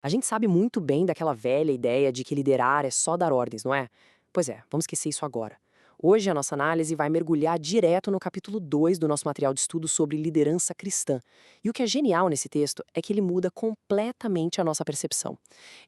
A gente sabe muito bem daquela velha ideia de que liderar é só dar ordens, não é? Pois é, vamos esquecer isso agora. Hoje a nossa análise vai mergulhar direto no capítulo 2 do nosso material de estudo sobre liderança cristã. E o que é genial nesse texto é que ele muda completamente a nossa percepção.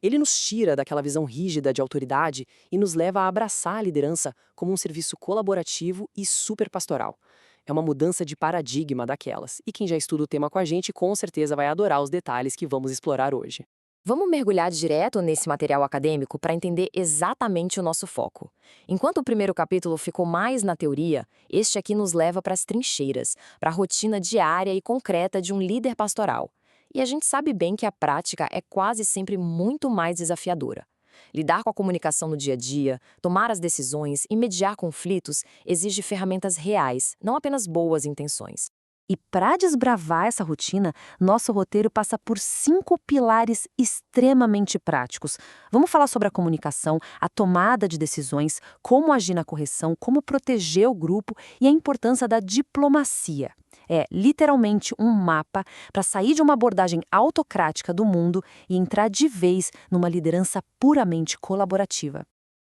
Ele nos tira daquela visão rígida de autoridade e nos leva a abraçar a liderança como um serviço colaborativo e superpastoral. É uma mudança de paradigma daquelas. E quem já estuda o tema com a gente com certeza vai adorar os detalhes que vamos explorar hoje. Vamos mergulhar direto nesse material acadêmico para entender exatamente o nosso foco. Enquanto o primeiro capítulo ficou mais na teoria, este aqui nos leva para as trincheiras, para a rotina diária e concreta de um líder pastoral. E a gente sabe bem que a prática é quase sempre muito mais desafiadora. Lidar com a comunicação no dia a dia, tomar as decisões e mediar conflitos exige ferramentas reais, não apenas boas intenções. E para desbravar essa rotina, nosso roteiro passa por 5 pilares extremamente práticos. Vamos falar sobre a comunicação, a tomada de decisões, como agir na correção, como proteger o grupo e a importância da diplomacia. É literalmente um mapa para sair de uma abordagem autocrática do mundo e entrar de vez numa liderança puramente colaborativa.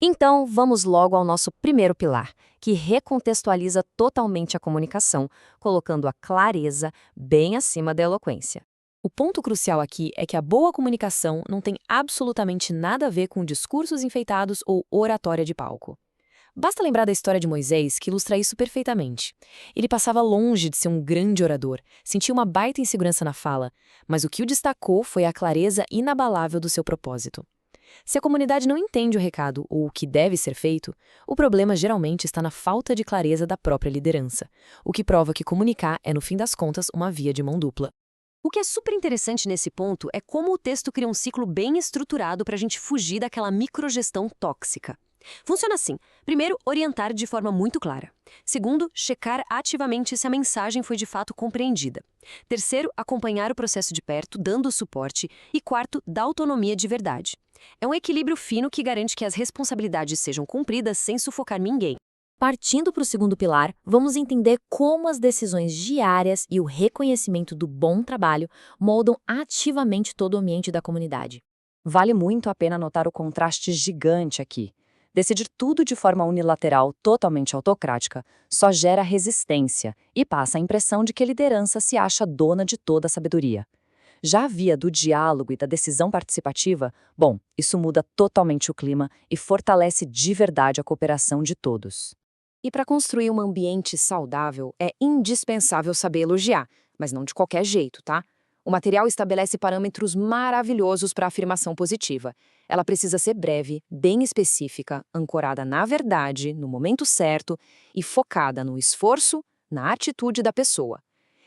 Então, vamos logo ao nosso primeiro pilar, que recontextualiza totalmente a comunicação, colocando a clareza bem acima da eloquência. O ponto crucial aqui é que a boa comunicação não tem absolutamente nada a ver com discursos enfeitados ou oratória de palco. Basta lembrar da história de Moisés, que ilustra isso perfeitamente. Ele passava longe de ser um grande orador, sentia uma baita insegurança na fala, mas o que o destacou foi a clareza inabalável do seu propósito. Se a comunidade não entende o recado ou o que deve ser feito, o problema geralmente está na falta de clareza da própria liderança, o que prova que comunicar é, no fim das contas, uma via de mão dupla. O que é super interessante nesse ponto é como o texto cria um ciclo bem estruturado para a gente fugir daquela microgestão tóxica. Funciona assim. Primeiro, orientar de forma muito clara. Segundo, checar ativamente se a mensagem foi de fato compreendida. Terceiro, acompanhar o processo de perto, dando suporte. E quarto, dar autonomia de verdade. É um equilíbrio fino que garante que as responsabilidades sejam cumpridas sem sufocar ninguém. Partindo para o segundo pilar, vamos entender como as decisões diárias e o reconhecimento do bom trabalho moldam ativamente todo o ambiente da comunidade. Vale muito a pena notar o contraste gigante aqui. Decidir tudo de forma unilateral, totalmente autocrática, só gera resistência e passa a impressão de que a liderança se acha dona de toda a sabedoria. Já a via do diálogo e da decisão participativa, bom, isso muda totalmente o clima e fortalece de verdade a cooperação de todos. E para construir um ambiente saudável, é indispensável saber elogiar, mas não de qualquer jeito, tá? O material estabelece parâmetros maravilhosos para a afirmação positiva. Ela precisa ser breve, bem específica, ancorada na verdade, no momento certo e focada no esforço, na atitude da pessoa.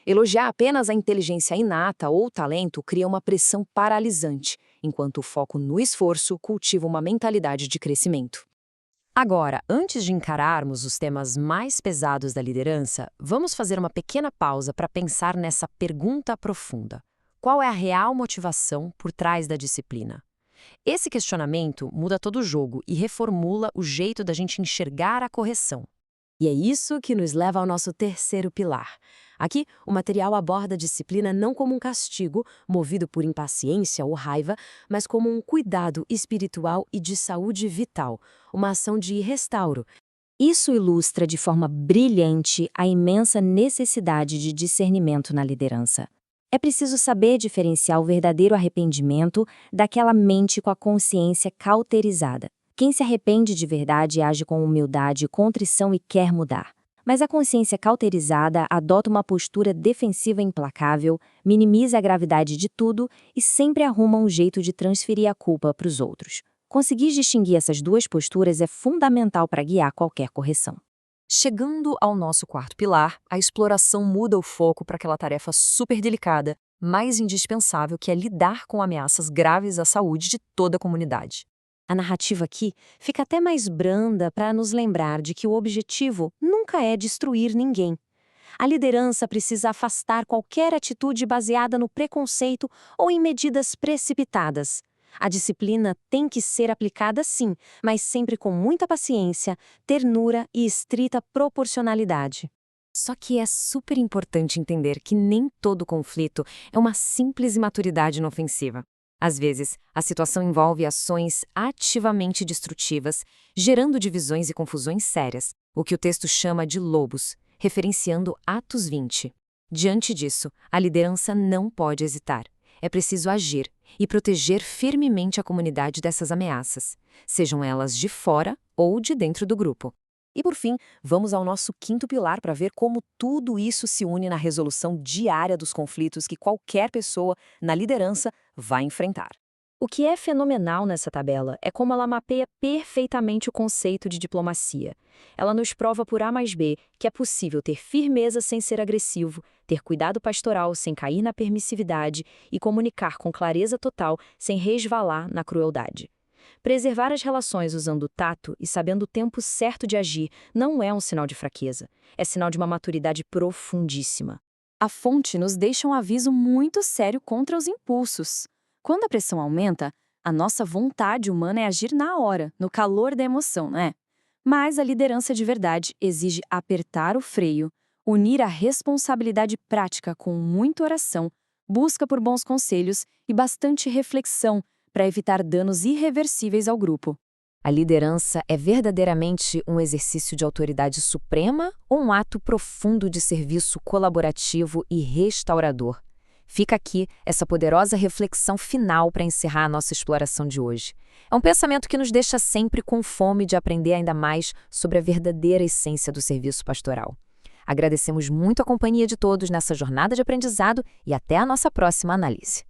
Elogiar apenas a inteligência inata ou o talento cria uma pressão paralisante, enquanto o foco no esforço cultiva uma mentalidade de crescimento. Agora, antes de encararmos os temas mais pesados da liderança, vamos fazer uma pequena pausa para pensar nessa pergunta profunda. Qual é a real motivação por trás da disciplina? Esse questionamento muda todo o jogo e reformula o jeito da gente enxergar a correção. E é isso que nos leva ao nosso terceiro pilar. Aqui, o material aborda a disciplina não como um castigo, movido por impaciência ou raiva, mas como um cuidado espiritual e de saúde vital, uma ação de restauro. Isso ilustra de forma brilhante a imensa necessidade de discernimento na liderança. É preciso saber diferenciar o verdadeiro arrependimento daquela mente com a consciência cauterizada. Quem se arrepende de verdade age com humildade e contrição e quer mudar. Mas a consciência cauterizada adota uma postura defensiva implacável, minimiza a gravidade de tudo e sempre arruma um jeito de transferir a culpa para os outros. Conseguir distinguir essas duas posturas é fundamental para guiar qualquer correção. Chegando ao nosso quarto pilar, a exploração muda o foco para aquela tarefa super delicada, mais indispensável, que é lidar com ameaças graves à saúde de toda a comunidade. A narrativa aqui fica até mais branda para nos lembrar de que o objetivo nunca é destruir ninguém. A liderança precisa afastar qualquer atitude baseada no preconceito ou em medidas precipitadas. A disciplina tem que ser aplicada sim, mas sempre com muita paciência, ternura e estrita proporcionalidade. Só que é super importante entender que nem todo conflito é uma simples imaturidade inofensiva. Às vezes, a situação envolve ações ativamente destrutivas, gerando divisões e confusões sérias, o que o texto chama de lobos, referenciando Atos 20. Diante disso, a liderança não pode hesitar. É preciso agir e proteger firmemente a comunidade dessas ameaças, sejam elas de fora ou de dentro do grupo. E por fim, vamos ao nosso quinto pilar para ver como tudo isso se une na resolução diária dos conflitos que qualquer pessoa na liderança vai enfrentar. O que é fenomenal nessa tabela é como ela mapeia perfeitamente o conceito de diplomacia. Ela nos prova por A mais B que é possível ter firmeza sem ser agressivo, ter cuidado pastoral sem cair na permissividade e comunicar com clareza total sem resvalar na crueldade. Preservar as relações usando o tato e sabendo o tempo certo de agir não é um sinal de fraqueza, é sinal de uma maturidade profundíssima. A fonte nos deixa um aviso muito sério contra os impulsos. Quando a pressão aumenta, a nossa vontade humana é agir na hora, no calor da emoção, não é? Mas a liderança de verdade exige apertar o freio, unir a responsabilidade prática com muita oração, busca por bons conselhos e bastante reflexão para evitar danos irreversíveis ao grupo. A liderança é verdadeiramente um exercício de autoridade suprema ou um ato profundo de serviço colaborativo e restaurador? Fica aqui essa poderosa reflexão final para encerrar a nossa exploração de hoje. É um pensamento que nos deixa sempre com fome de aprender ainda mais sobre a verdadeira essência do serviço pastoral. Agradecemos muito a companhia de todos nessa jornada de aprendizado e até a nossa próxima análise.